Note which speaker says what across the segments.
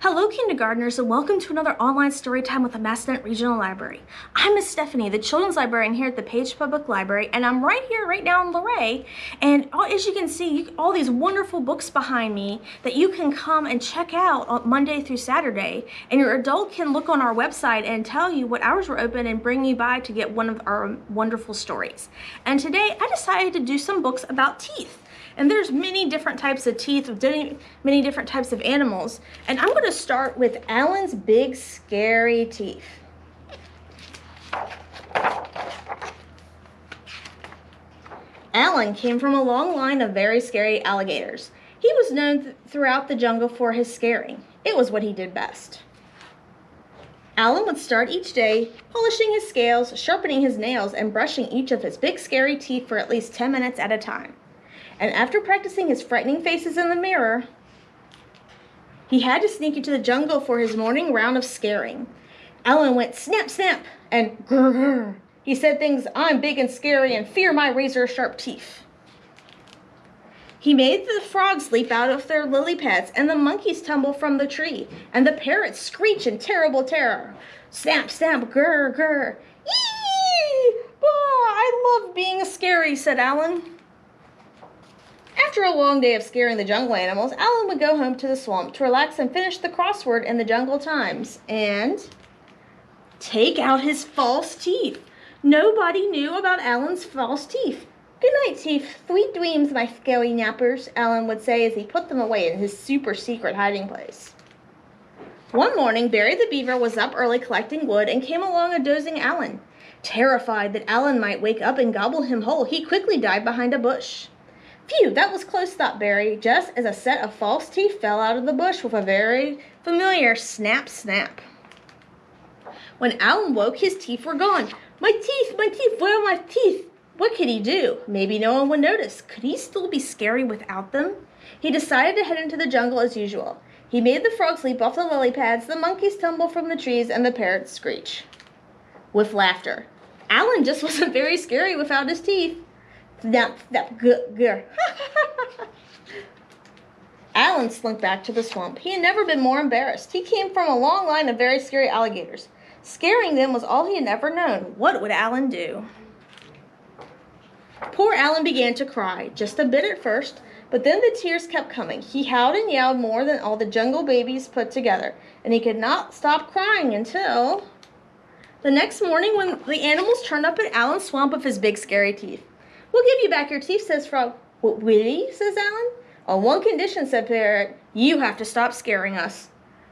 Speaker 1: Hello, kindergartners, and welcome to another online story time with the Massanutten Regional Library. I'm Miss Stephanie, the children's librarian here at the Page Public Library, and I'm right here, right now in Luray. And as you can see, all these wonderful books behind me that you can come and check out on Monday through Saturday. And your adult can look on our website and tell you what hours we're open and bring you by to get one of our wonderful stories. And today, I decided to do some books about teeth. And there's many different types of teeth, many different types of animals. And I'm going to start with Alan's big scary teeth. Alan came from a long line of very scary alligators. He was known throughout the jungle for his scaring. It was what he did best. Alan would start each day polishing his scales, sharpening his nails, and brushing each of his big scary teeth for at least 10 minutes at a time. And after practicing his frightening faces in the mirror, he had to sneak into the jungle for his morning round of scaring. Alan went snap, snap, and grr, grr. He said things, "I'm big and scary and fear my razor-sharp teeth." He made the frogs leap out of their lily pads and the monkeys tumble from the tree and the parrots screech in terrible terror. Snap, snap, grr, grr. Eee! Ah, I love being scary, said Alan. After a long day of scaring the jungle animals, Alan would go home to the swamp to relax and finish the crossword in the Jungle Times and take out his false teeth. Nobody knew about Alan's false teeth. "Good night, teeth. Sweet dreams, my scary nappers," Alan would say as he put them away in his super secret hiding place. One morning, Barry the Beaver was up early collecting wood and came along a dozing Alan. Terrified that Alan might wake up and gobble him whole, he quickly dived behind a bush. "Phew, that was close," thought Barry, just as a set of false teeth fell out of the bush with a very familiar snap, snap. When Alan woke, his teeth were gone. My teeth, where are my teeth?" What could he do? Maybe no one would notice. Could he still be scary without them? He decided to head into the jungle as usual. He made the frogs leap off the lily pads, the monkeys tumble from the trees, and the parrots screech with laughter. Alan just wasn't very scary without his teeth. Snap, snap, grr. Alan slunk back to the swamp. He had never been more embarrassed. He came from a long line of very scary alligators. Scaring them was all he had ever known. What would Alan do? Poor Alan began to cry, just a bit at first, but then the tears kept coming. He howled and yelled more than all the jungle babies put together, and he could not stop crying until the next morning when the animals turned up at Alan's swamp with his big scary teeth. "We'll give you back your teeth," says Frog. "What, really?" says Alan. "On one condition," said Parrot. "You have to stop scaring us."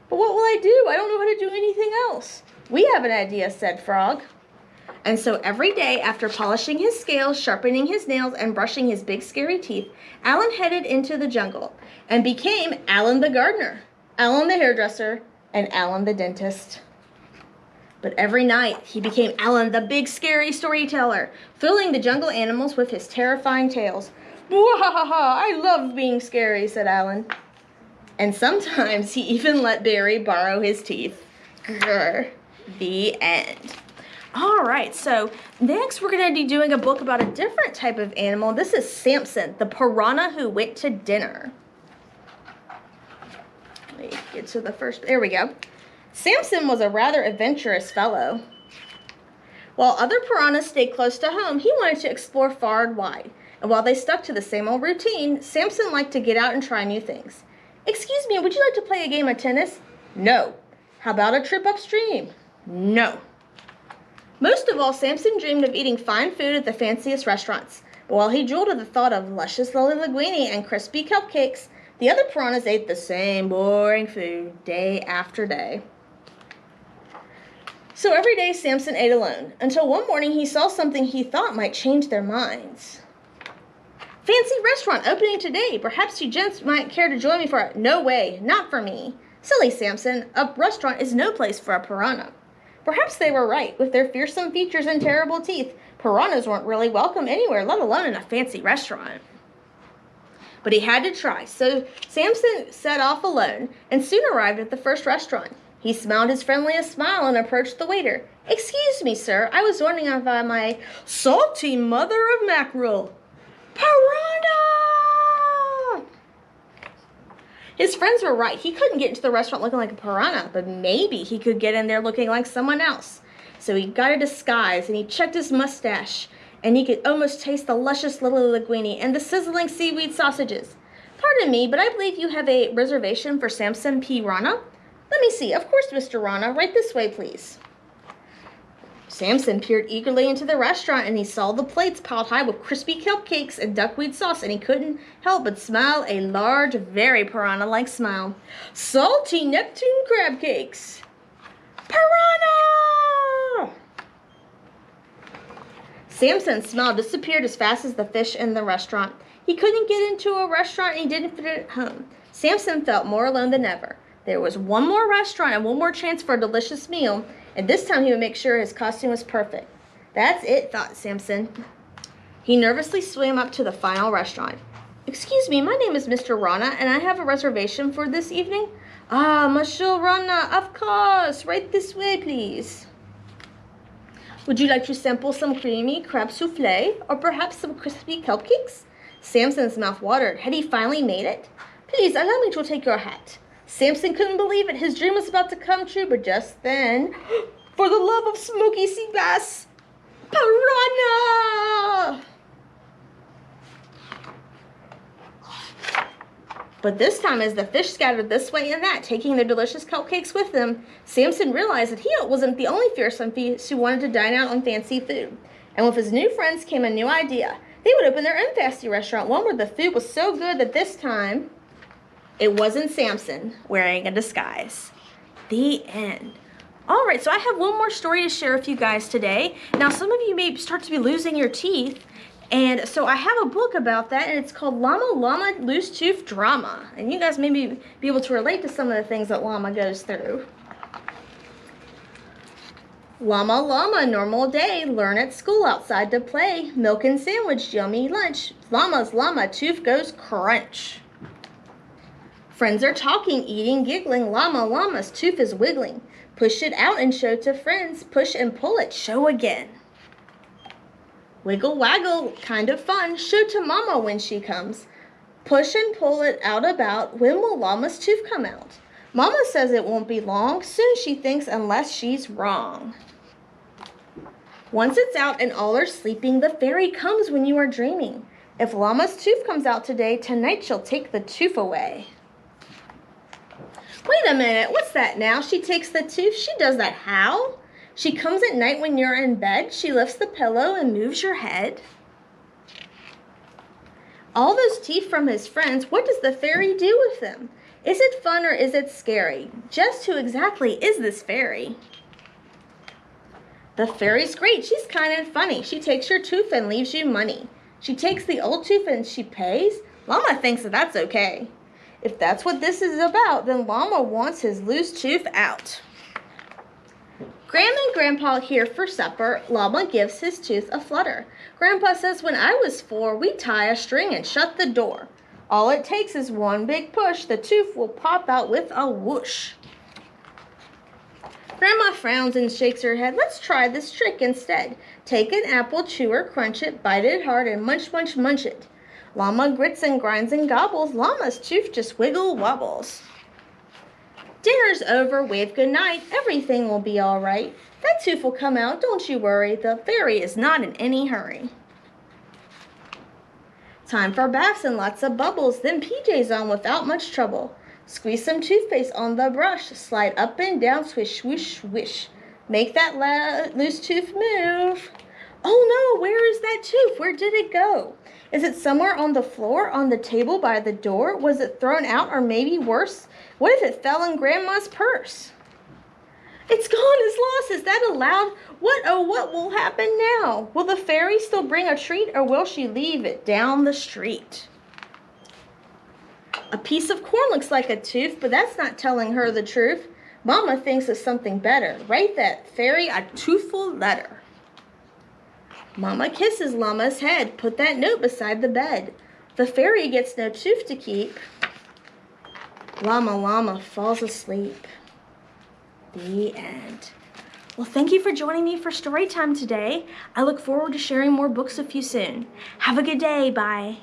Speaker 1: "But what will I do? I don't know how to do anything else." "We have an idea," said Frog. And so every day, after polishing his scales, sharpening his nails, and brushing his big scary teeth, Alan headed into the jungle and became Alan the gardener, Alan the hairdresser, and Alan the dentist. But every night, he became Alan the big scary storyteller, filling the jungle animals with his terrifying tales. "Boo-ha-ha-ha, I love being scary," said Alan. And sometimes he even let Barry borrow his teeth. Grr. The end. All right, so next we're going to be doing a book about a different type of animal. This is Samson, the piranha who went to dinner. Let me get to the first, there we go. Samson was a rather adventurous fellow. While other piranhas stayed close to home, he wanted to explore far and wide. And while they stuck to the same old routine, Samson liked to get out and try new things. "Excuse me, would you like to play a game of tennis?" "No." "How about a trip upstream?" "No." Most of all, Samson dreamed of eating fine food at the fanciest restaurants. But while he drooled at the thought of luscious linguine and crispy cupcakes, the other piranhas ate the same boring food day after day. So every day Samson ate alone, until one morning he saw something he thought might change their minds. "Fancy restaurant opening today. Perhaps you gents might care to join me for it." "No way, not for me." "Silly Samson, a restaurant is no place for a piranha." Perhaps they were right. With their fearsome features and terrible teeth, piranhas weren't really welcome anywhere, let alone in a fancy restaurant. But he had to try, so Samson set off alone and soon arrived at the first restaurant. He smiled his friendliest smile and approached the waiter. "Excuse me, sir, I was wondering if I might—" "Salty mother of mackerel!" "Piranha!" His friends were right. He couldn't get into the restaurant looking like a piranha, but maybe he could get in there looking like someone else. So he got a disguise, and he checked his mustache, and he could almost taste the luscious little linguine and the sizzling seaweed sausages. Pardon me, but I believe you have a reservation for Samson P. Rana? Let me see. Of course, Mr. Rana. Right this way, please. Samson peered eagerly into the restaurant, and he saw the plates piled high with crispy cupcakes and duckweed sauce, and he couldn't help but smile a large, very piranha-like smile. Salty Neptune crab cakes! Piranha! Samson's smile disappeared as fast as the fish in the restaurant. He couldn't get into a restaurant, and he didn't fit at home. Samson felt more alone than ever. There was one more restaurant and one more chance for a delicious meal, and this time he would make sure his costume was perfect. That's it, thought Samson. He nervously swam up to the final restaurant. Excuse me, my name is Mr. Rana, and I have a reservation for this evening. Ah, Monsieur Rana, of course. Right this way, please. Would you like to sample some creamy crab souffle, or perhaps some crispy cupcakes? Samson's mouth watered. Had he finally made it? Please, allow me to take your hat. Samson couldn't believe it. His dream was about to come true, but just then, for the love of smoky sea bass, piranha! But this time, as the fish scattered this way and that, taking their delicious cupcakes with them, Samson realized that he wasn't the only fearsome beast who wanted to dine out on fancy food. And with his new friends came a new idea. They would open their own fancy restaurant, one where the food was so good that this time, it wasn't Samson wearing a disguise. The end. All right, so I have one more story to share with you guys today. Now, some of you may start to be losing your teeth, and so I have a book about that, and it's called Llama Llama Loose Tooth Drama. And you guys may be able to relate to some of the things that Llama goes through. Llama Llama, normal day, learn at school, outside to play. Milk and sandwich, yummy lunch. Llama's llama tooth goes crunch. Friends are talking, eating, giggling. Llama's tooth is wiggling. Push it out and show to friends. Push and pull it, show again. Wiggle waggle, kind of fun. Show to Mama when she comes. Push and pull it out about. When will Llama's tooth come out? Mama says it won't be long. Soon she thinks, unless she's wrong. Once it's out and all are sleeping, the fairy comes when you are dreaming. If Llama's tooth comes out today, tonight she'll take the tooth away. Wait a minute, what's that now? She takes the tooth. She does that how? She comes at night when you're in bed. She lifts the pillow and moves your head. All those teeth from his friends, what does the fairy do with them? Is it fun or is it scary? Just who exactly is this fairy? The fairy's great. She's kind and funny. She takes your tooth and leaves you money. She takes the old tooth and she pays. Llama thinks that that's okay. If that's what this is about, then Llama wants his loose tooth out. Grandma and Grandpa here for supper. Llama gives his tooth a flutter. Grandpa says, when I was 4, we tie a string and shut the door. All it takes is one big push. The tooth will pop out with a whoosh. Grandma frowns and shakes her head. Let's try this trick instead. Take an apple, chew or crunch it, bite it hard and munch, munch, munch it. Llama grits and grinds and gobbles. Llama's tooth just wiggle wobbles. Dinner's over. Wave goodnight. Everything will be all right. That tooth will come out. Don't you worry. The fairy is not in any hurry. Time for baths and lots of bubbles. Then PJs on without much trouble. Squeeze some toothpaste on the brush. Slide up and down. Swish, swish, swish. Make that loose tooth move. Oh no, where is that tooth? Where did it go? Is it somewhere on the floor, on the table, by the door? Was it thrown out, or maybe worse? What if it fell in Grandma's purse? It's gone, it's lost. Is that allowed? What will happen now? Will the fairy still bring a treat, or will she leave it down the street? A piece of corn looks like a tooth, but that's not telling her the truth. Mama thinks of something better. Write that fairy a toothful letter. Mama kisses Llama's head. Put that note beside the bed. The fairy gets no tooth to keep. Llama falls asleep. The end. Well, thank you for joining me for story time today. I look forward to sharing more books with you soon. Have a good day. Bye.